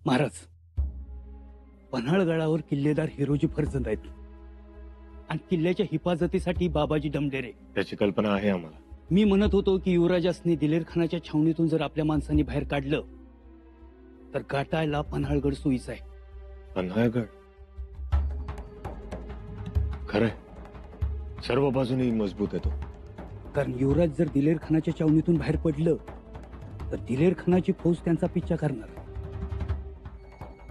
महाराज, पन्हाळगडावर किल्लेदार हिरोजी फर्जंद आहेत आणि किल्ल्याच्या हिफाजतीसाठी बाबाजी डमडेरे. त्याची कल्पना आहे आम्हाला. मी म्हणत होतो की युवराजासनी दिलेर खानाच्या छावणीतून जर आपल्या माणसांनी बाहेर काढलं तर गाठायला पन्हाळगड सोयीचा आहे. पन्हाळगड खरंय, सर्व बाजूनी मजबूत आहे तो. कारण युवराज जर दिलेर खानाच्या छावणीतून बाहेर पडलं तर दिलेर खानाची फौज त्यांचा पिच्छा करणार.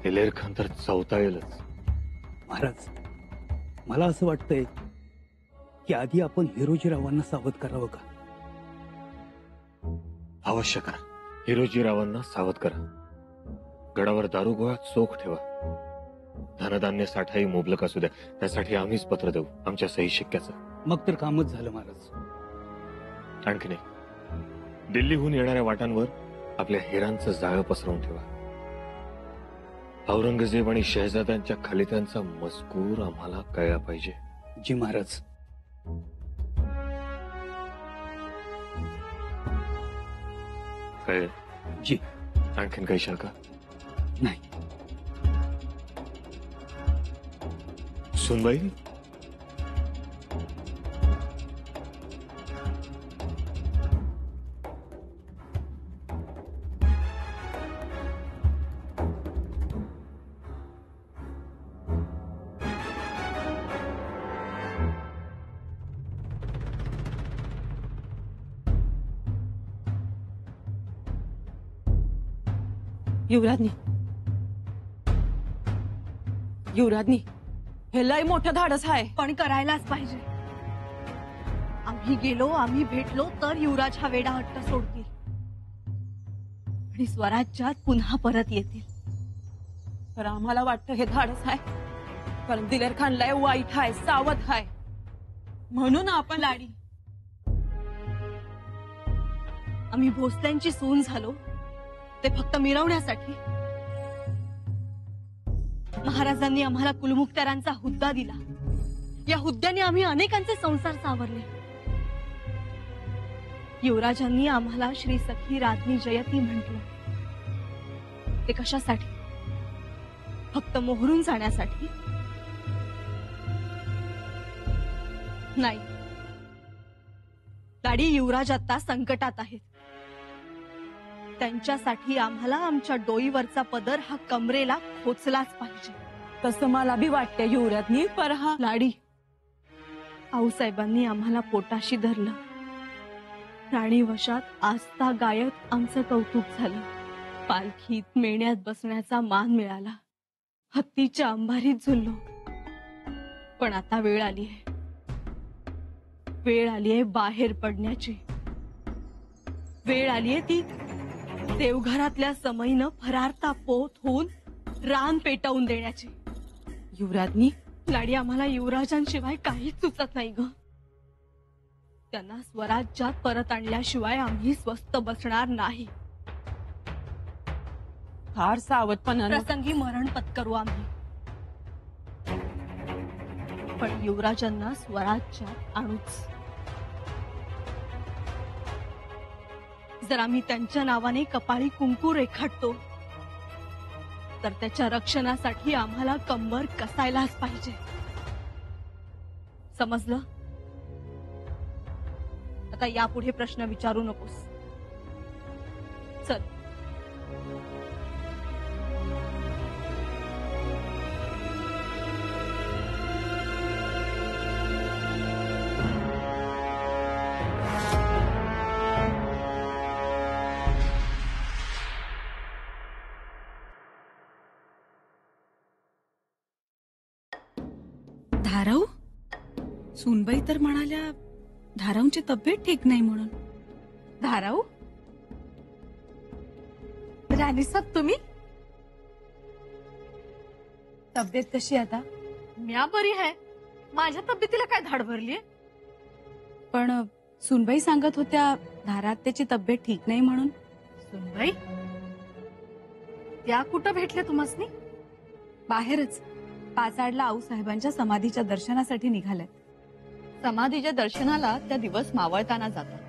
दिलेर खान तर चवताळेलच. महाराज, मला असं वाटतंय की आधी आपण हिरोजीरावांना सावध करावं का? अवश्य करा. हिरोजीरावांना सावध करा. गडावर दारुगोळा चोख ठेवा. धनधान्य साठाही मुबलक असू द्या, त्यासाठी आम्हीच पत्र देऊ आमच्या सही शिक्क्याचं. मग तर कामच झालं महाराज. आणखी नाही, दिल्लीहून येणाऱ्या वाटांवर आपल्या हिरांचं जाळं पसरवून ठेवा. औरंगजेब आणि शहजाद्यांच्या खलित्यांचा मजकूर आम्हाला कळला पाहिजे. जी महाराज. कळेल जी. आणखीन काही शंका नाही. सुनबाई, युवराजनी, युवराजनी, हे लय मोठं धाडस आहे. पण करायलाच पाहिजे. आम्ही गेलो, आम्ही भेटलो तर युवराज हा वेडा हट्ट सोडतील आणि स्वराज्यात पुन्हा परत येतील. तर आम्हाला वाटतं हे धाडस आहे, कारण दिलेर खान लय वाईट आहे, सावध आहे. म्हणून आपण लाडी, आम्ही भोसल्यांची सून झालो ते फक्त मिरवण्यासाठी? महाराजांनी आम्हाला कुलमुखत्यारांचा हुद्दा दिला. या हुद्द्याने आम्ही अनेकांचे संसार सावरले. युवराजांनी आम्हाला श्री सखी राज्ञी जयती म्हटलं. ते कशासाठी? फक्त मोहरून जाण्यासाठी? नाही लाडी, युवराज आता संकटात आहेत. त्यांच्यासाठी आम्हाला आमच्या डोईवरचा पदर हा कमरेला खोचलाच पाहिजे. तसं मला बी वाटते युवराजनी. पर हा लाडी, आऊसाहेबांनी आम्हाला पोटाशी धरलं. राणी वशात आस्था गायत आमचं कौतुक झालं. पालखीत मेण्यात बसण्याचा मान मिळाला. हत्तीच्या अंबारीत झुललो. पण आता वेळ आली आहे. वेळ आली आहे बाहेर पडण्याची. वेळ आली आहे ती देवघरातल्या समईनं फरारता पोत होऊन रान पेटवून देण्याची. युवराजनी, लाडी, आम्हाला युवराजांशिवाय काहीच सुचत नाही ग. त्यांना स्वराज्यात परत आणल्याशिवाय आम्ही स्वस्थ बसणार नाही. फार सावधपणानं प्रसंगी मरण पत्करू आम्ही, पण युवराजांना स्वराज्यात आणूच. जर आम्ही त्यांच्या नावाने कपाळी कुंकू रेखाटतो तर त्याच्या रक्षणासाठी आम्हाला कंबर कसायलाच पाहिजे. समजलं? आता यापुढे प्रश्न विचारू नकोस. चल. धाराऊ, सूनबाई तर म्हणाल्या धाराऊंची तब्येत ठीक नाही म्हणून. धाराऊ, राणी साहेब, तुम्ही? तब्येत कशी आता? म्या बरी आहे. माझ्या तब्येतीला काय धाड भरलीये? पण सूनबाई सांगत होत्या धारात त्याची तब्येत ठीक नाही म्हणून. सुनबाई, त्या कुठं भेटल्या तुम्हासनी? बाहेरच पाचाडला आऊसाहेबांच्या समाधीच्या दर्शनासाठी निघाल्यात. समाधीच्या दर्शनाला त्या दिवस मावळताना जातात.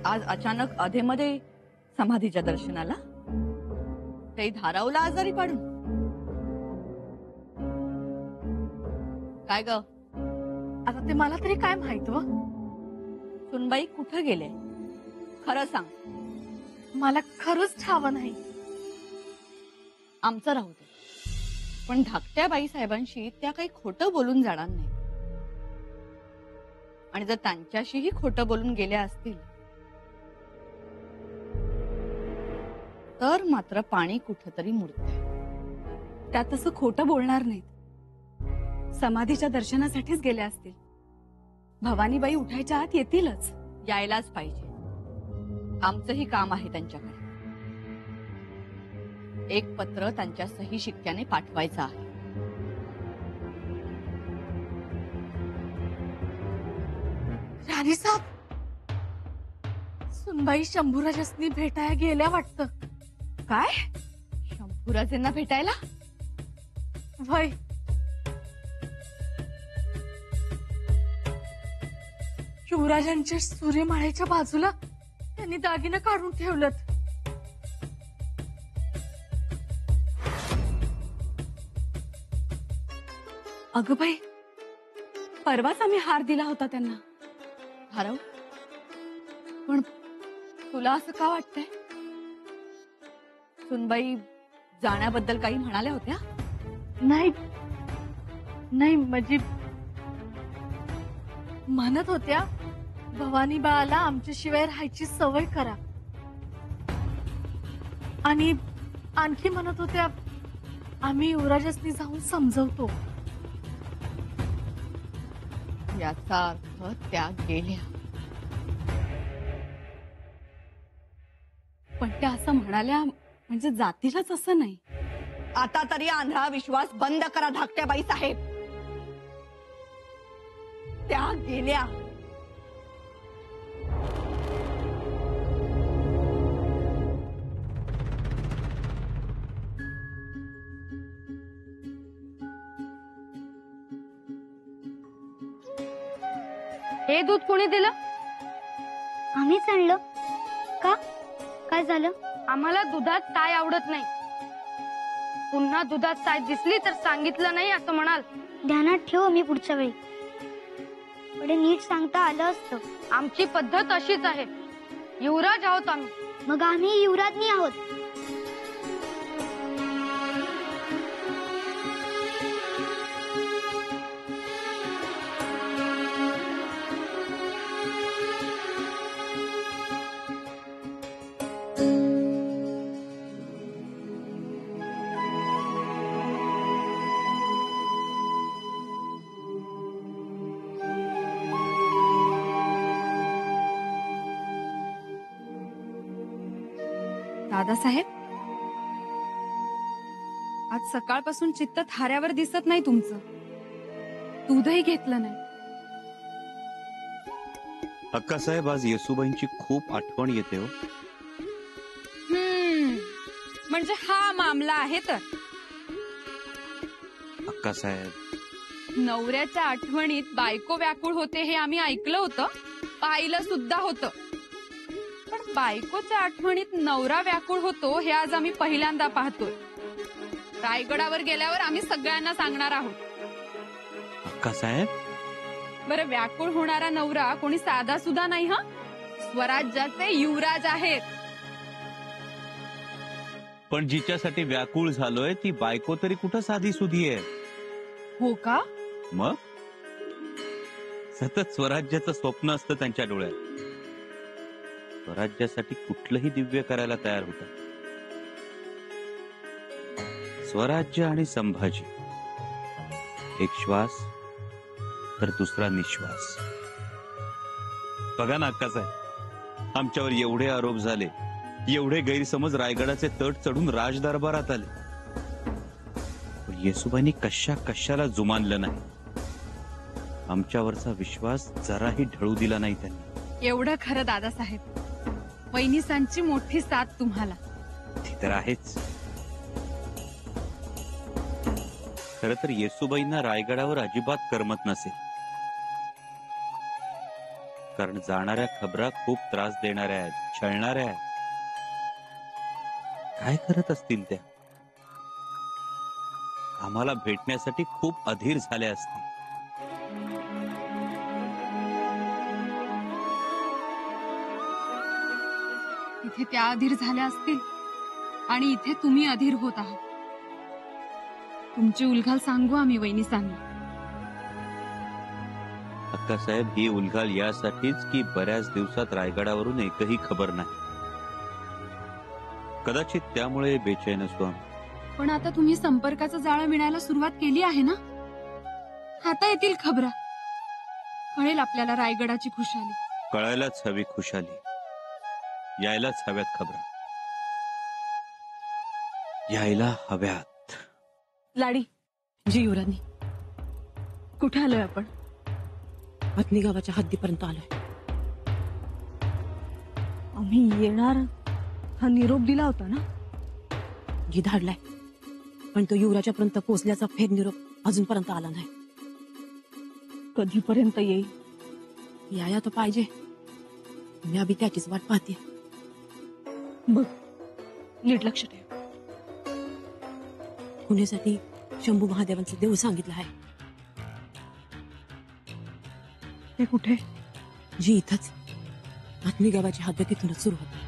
आज अचानक अधेमध्ये समाधीच्या दर्शनाला? कुठेही धारावला आजारी पाडून. काय ग, आता ते मला तरी काय माहित व. सुनबाई कुठं गेले खरं सांग. मला खरंच ठावं नाही. आमचं राहू दे, पण धाकट्या बाई साहेबांशी त्या काही खोटं बोलून जाणार नाही. आणि जर त्यांच्याशीही खोटं बोलून गेल्या असतील तर मात्र पाणी कुठंतरी मुरतंय. त्या तसं खोटं बोलणार नाहीत. समाधीच्या दर्शनासाठीच गेल्या असतील. भवानीबाई उठायच्या आत येतीलच. यायलाच पाहिजे. आमचंही काम आहे त्यांच्याकडे. एक पत्र त्यांच्या सही शिक्क्याने पाठवायचं आहे. राणी साहेब, सुनबाई शंभूराजांनी भेटायला गेल्या वाटतं. काय? शंभूराजेंना भेटायला? वय, शिवराजांच्या सूर्यमाळेच्या बाजूला त्यांनी दागिनं काढून ठेवलं. अगं बाई, परवाच आम्ही हार दिला होता त्यांना. हरव, पण तुला असं का वाटतंय? सुनबाई जाण्याबद्दल काही म्हणाल्या होत्या? नाही नाही, म्हणजे म्हणत होत्या भवानी बाळाला आमच्याशिवाय राहायची सवय करा. आणि आणखी म्हणत होत्या आम्ही युवराजांनी जाऊन समजवतो. याचा अर्थ त्या गेल्या. पण त्या असं म्हणाल्या म्हणजे जातीलच असं नाही. आता तरी आंधळा विश्वास बंद करा धाकट्या बाई साहेब. त्या गेल्या. हे दूध कोणी दिलं? आम्हीच आणलं. का? काय झालं? आम्हाला दुधात साय आवडत नाही. पुन्हा दुधात साय दिसली तर सांगितलं नाही असं म्हणाल. ध्यानात ठेव, मी पुढच्या वेळी. पुढे नीट सांगता आलं असतं. आमची पद्धत अशीच आहे. युवराज आहोत आम्ही. मग आम्ही युवराजनी आहोत. दादासाहेब, आज सकाळपासून चित्त थाऱ्यावर दिसत नाही तुमचं. दूधही घेतलं नाही. अक्कासाहेब, आज येसूबाईंची खूप आठवण येते हो. म्हणजे हा मामला आहे तर. अक्कासाहेब, नवऱ्याच्या आठवणीत बायको व्याकुळ होते हे आम्ही ऐकलं होतं, पाहिलं सुद्धा होतं. पण बायकोच्या आठवणीत नवरा व्याकुळ होतो हे आज आम्ही पहिल्यांदा पाहतोय. रायगडावर गेल्यावर आम्ही सगळ्यांना सांगणार आहोत. अक्कासाहेब, बरं, व्याकुळ होणारा नवरा कोणी साधा सुद्धा नाही. हा, स्वराज्याचे युवराज आहेत. पण जिच्यासाठी व्याकुळ झालोय ती बायको तरी कुठं साधी सुधी आहे. हो का? मग सतत स्वराज्याचं स्वप्न असतं त्यांच्या डोळ्यात. स्वराज्यासाठी कुठलंही दिव्य करायला तयार होता. स्वराज्य आणि संभाजी, एक श्वास तर दुसरा निश्वास. बघा ना अक्कासाहेब, आमच्यावर एवढे आरोप झाले, एवढे गैरसमज रायगडाचे तट चढून राजदरबारात आले, पण येसूबाईंनी कशाला जुमानलं नाही. आमच्यावरचा विश्वास जराही ढळू दिला नाही त्यांनी. एवढं खरं दादासाहेब. वहिनीसांची मोठी साथ तुम्हाला. ती तर आहेच. खर तर येसूबाईंना रायगडावर अजिबात करमत नसेल, कारण जाणाऱ्या खबरा खूप त्रास देणाऱ्या आहेत, छळणाऱ्या आहेत. काय करत असतील त्या? आम्हाला भेटण्यासाठी खूप अधीर झाले असते. इथे त्या अधीर झाल्या असतील आणि इथे तुम्ही अधीर होत आहात. तुमची उलघाल सांगू आम्ही वहिनीसांना. अक्कासाहेब, ही उलघाल यासाठीच की बऱ्याच दिवसात रायगडावरून एकही खबर नाही. कदाचित त्यामुळे बेचैन असू आम्ही. पण आता तुम्ही संपर्काचं जाळं विणायला सुरुवात केली आहे ना. आता येतील खबरा. कळेल आपल्याला रायगडाची खुशाली. कळायलाच हवी खुशाली, यायलाच हव्यात खबरा, यायला हव्यात. लाडी जी युवरानी, कुठे आलोय आपण? हथनी गावाच्या हद्दीपर्यंत आलोय. आम्ही येणार हा निरोप दिला होता ना. जी धाडलाय, पण तो युवराजापर्यंत पोहोचल्याचा फेर निरोप अजूनपर्यंत आला नाही. कधीपर्यंत येईल? याया तर पाहिजे. मी अभि त्याचीच वाट पाहते. बघ, नीट लक्ष ठेव. पुण्यासाठी शंभू महादेवांचं देऊळ सांगितलं आहे. ते कुठे? जी इथंच. हथनी गावाची हद्द तिथूनच सुरू होते.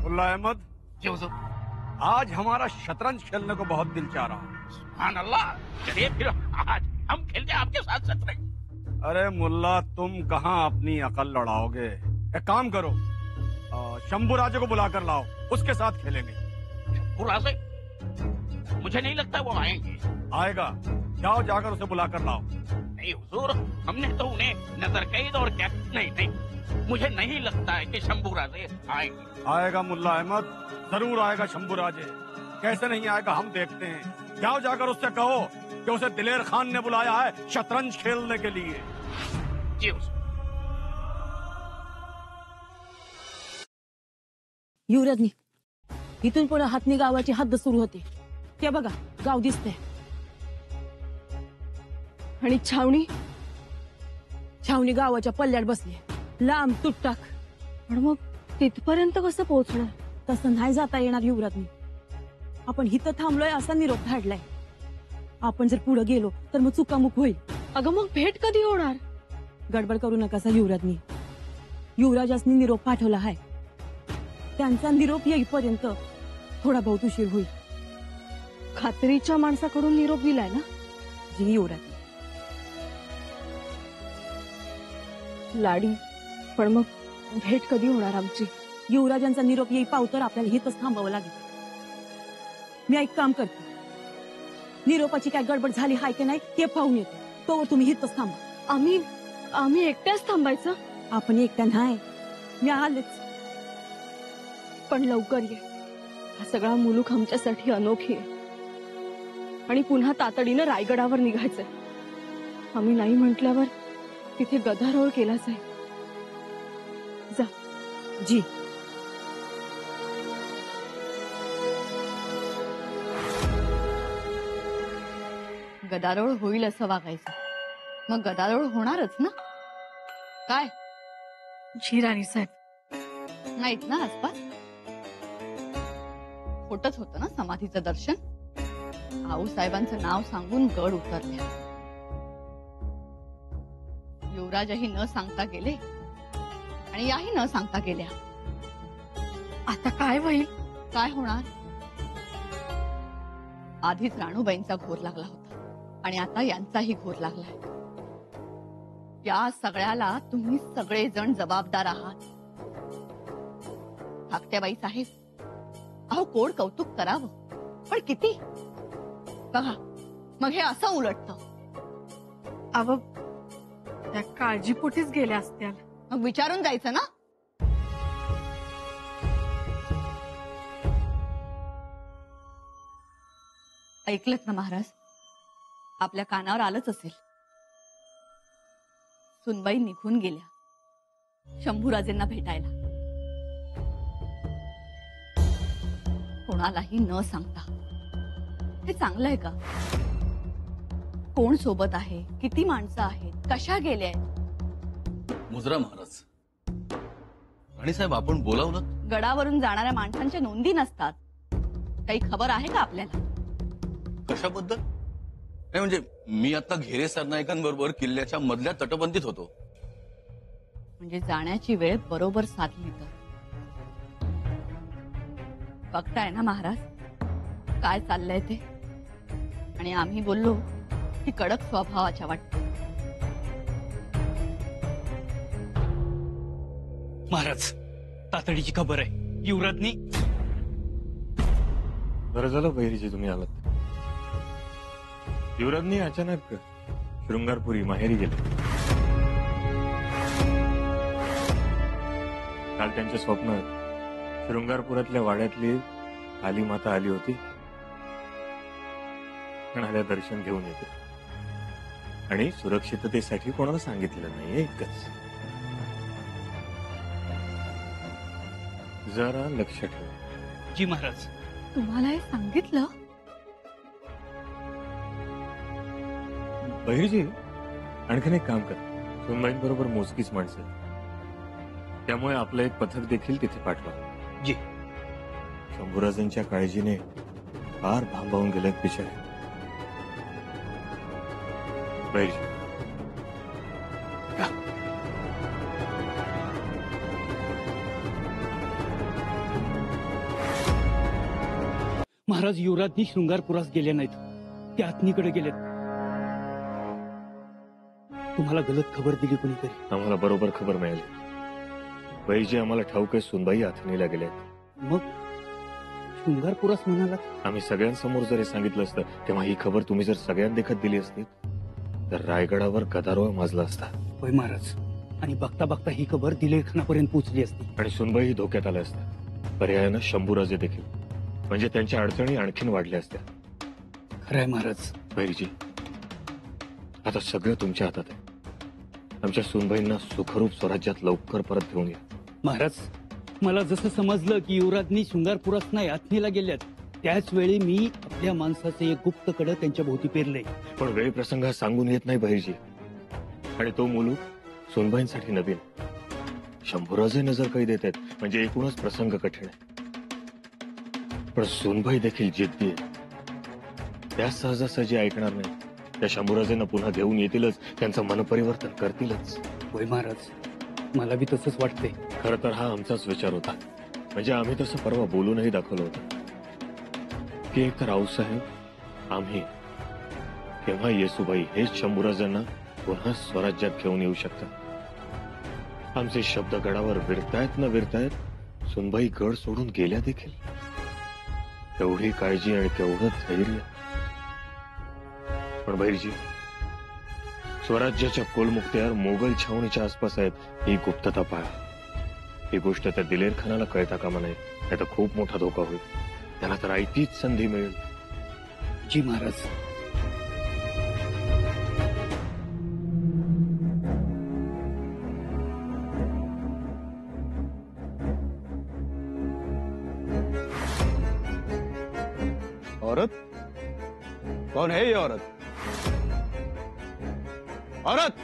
मुल्ला अहमद, आज हमारा शतरंज खेलने को बहुत दिल चाह रहा। सुभान अल्लाह, चलिए फिर आज हम खेलते हैं आपके साथ शतरंज। अरे मुल्ला, तुम कहाँ अपनी अकल लड़ाओगे? एक काम करो, शंभू राजे को बुलाकर लाओ, उसके साथ खेलेंगे। शंभू राजे? मुझे नहीं लगता वो आएंगे। आएगा, जाओ जाकर उसे बुलाकर लाओ। नहीं हुजूर, हमने तो उन्हें नजर कैद और क्या नहीं, मुझे नहीं लगता है कि शंभू राजे आएंगे। आएगा मुल्ला अहमद, जरूर आएगा शंभू राजे। कैसे नहीं आएगा, हम देखते हैं। जाओ जाकर उससे कहो कि उसे दिलेर खान ने बुलाया है शतरंज खेलने के लिए। जी हुजूर। युवराजनी, इथून पुढे हथनी गावाची हद्द सुरू होते. ते बघा, गाव दिसते. आणि छावणी? छावणी गावाच्या पल्ल्यात बसली, लांब तुटटाक. पण मग तिथपर्यंत कसं पोहोचणार? तसं नाही जाता येणार युवराजनी. आपण इथं थांबलोय असा निरोप धाडलाय. आपण जर पुढे गेलो तर मग चुकामुक होईल. अगं मग भेट कधी होणार? गडबड करू नका युवराजनी. युवराजासनी निरोप पाठवला आहे. त्यांचा निरोप येईपर्यंत थोडा बहुत उशीर होईल. खात्रीच्या माणसाकडून निरोप दिलाय ना? जी युवराजनी. लाडी, पण मग भेट कधी होणार आमची? युवराजांचा निरोप येई पावतर आपल्याला इथंच थांबावं लागेल. मी एक काम करते, निरोपाची काय गडबड झाली हाय की नाही ते पाहून येते. तोवर तुम्ही इथंच थांबा. आम्ही एकट्याच थांबायचं? आपण एकट्या नाही, मी आलेच. पण लवकर ये. हा सगळा मुलूक आमच्यासाठी अनोखी आहे आणि पुन्हा तातडीनं रायगडावर निघायचंय. आम्ही नाही म्हटल्यावर तिथे गदारोळ केला जाईल. जा. जी. गदारोळ होईल असं वागायचं, मग गदारोळ होणारच ना. काय जी राणी साहेब नाहीत ना आसपास? खोटच होतं ना समाधीचं दर्शन. आऊ साहेबांचं नाव सांगून गड उतरले. युवराजही न सांगता गेले आणि याही न सांगता गेल्या. आता काय होईल? काय होणार? आधीच राणूबाईंचा घोर लागला होता आणि आता यांचाही घोर लागलाय. या सगळ्याला तुम्ही सगळेजण जबाबदार आहात. धाकट्याबाई साहेब, अहो कोड कौतुक करावं, पण किती? बघा, मग हे असं उलटतं. अव त्या काळजीपोटीच गेल्या असत्या. मग विचारून जायचं ना. ऐकलत ना महाराज, आपल्या कानावर आलंच असेल. सुनबाई निघून गेल्या शंभूराजेंना भेटायला, कोणालाही न सांगता. हे चांगलं आहे का? कोण सोबत आहे, किती माणसं आहेत, कशा गेल्या आहेत? मुजरा महाराज, राणीसाहेब आपण बोलावलं. गडावरून जाणाऱ्या माणसांच्या नोंदी नसतात. काही खबर आहे का आपल्याला? कशाबद्दल? नाही म्हणजे मी आता घेरे सरनाईकांबरोबर किल्ल्याच्या मधल्या तटबंदीत होतो. म्हणजे जाण्याची वेळ बरोबर साधली तर. बघताय ना महाराज काय चाललंय ते. आणि आम्ही बोललो की कडक स्वभावाच्या वाटत. महाराज, तातडीची खबर आहे. युवराजनी. बरं झालं बहिरीजी तुम्ही आलात. युवराजनी अचानक शृंगारपुरी माहेरी गेले. काल त्यांच्या स्वप्नात शृंगारपुरातल्या वाड्यातली काली माता आली होती. म्हणाल्या दर्शन घेऊन येते आणि सुरक्षिततेसाठी कोणाला सांगितलं नाही. इतकंच. जरा लक्ष ठेवा. जी महाराज. तुम्हाला हे सांगितलं? बहिरजी, आणखीन एक काम कर. सुनबाईंबरोबर मोजकीच माणसं आहेत. त्यामुळे आपलं एक पथक देखील तिथे पाठवा. जी. शंभूराजांच्या काळजीने फार भांबावून गेल्यात बिचारे. बहिरजी. महाराज, युवराजनी शृंगारपुरास गेले नाहीत. ते आत्नीकडे गेलेत. तुम्हाला गलत खबर दिली कोणीतरी. आम्हाला बरोबर खबर मिळाली. बहिरजी, आम्हाला ठाऊक आहे सुनबाई आथनीला गेल्यात. मग शृंगारपुरास म्हणाला? आम्ही सगळ्यांसमोर जर हे सांगितलं असतं तेव्हा ही खबर तुम्ही जर सगळ्यांदेखत दिली असती तर रायगडावर गदारोळ माजला असता. होय महाराज. आणि बघता बघता ही खबर दिलेरखानापर्यंत पोहोचली असती. आणि सुनबाई धोक्यात आल्या असत्या. पर्यायानं शंभूराजे देखील. म्हणजे त्यांच्या अडचणी आणखीन वाढल्या असत्या. खरंय महाराज. बहिरजी, आता सगळं तुमच्या हातात आहे. आमच्या सुनबाईंना सुखरूप स्वराज्यात लवकर परत घेऊन या. महाराज, मला जसं समजलं की युवराजनी शृंगारपुरास नाही आथनीला गेल्यात, त्याच वेळी मी आपल्या माणसाचे एक गुप्त कडं त्यांच्या भोवती पेरलंय. पण वेळ प्रसंग सांगून येत नाही बहिरजी. आणि तो मुलूक सुनबाईंसाठी नवीन. शंभूराजे नजर काही देत आहेत म्हणजे एकूणच प्रसंग कठीण आहे. पण सुनबाई देखील जिद्दी आहे. त्या सहजासहजी ऐकणार नाही. त्या शंभूराजेंना पुन्हा घेऊन येतीलच. त्यांचं मनपरिवर्तन करतीलच. होय महाराज, मला बी तसंच वाटतंय. खरं तर हा आमचाच विचार होता. म्हणजे आम्ही तसं परवा बोलूनही दाखवलं होतं की एकतर आऊसाहेब, आम्ही किंवा येसुबाई हेच शंभूराजांना पुन्हा स्वराज्यात घेऊन येऊ शकतात. आमचे शब्द गडावर विरतायत न विरतायत सुनबाई गड सोडून गेल्या देखील. एवढी काळजी आणि केवढं धैर्य. पण बहिरजी, स्वराज्याच्या कोलमुक्त्यावर मोगल छावणीच्या आसपास आहेत ही गुप्तता पाळा. ही गोष्ट त्या दिलेरखानाला कळता कामा नये. नाही तर खूप मोठा धोका होईल. त्याला तर ऐतीच संधी मिळेल. जी महाराज. औरत? कौन है ये औरत? औरत!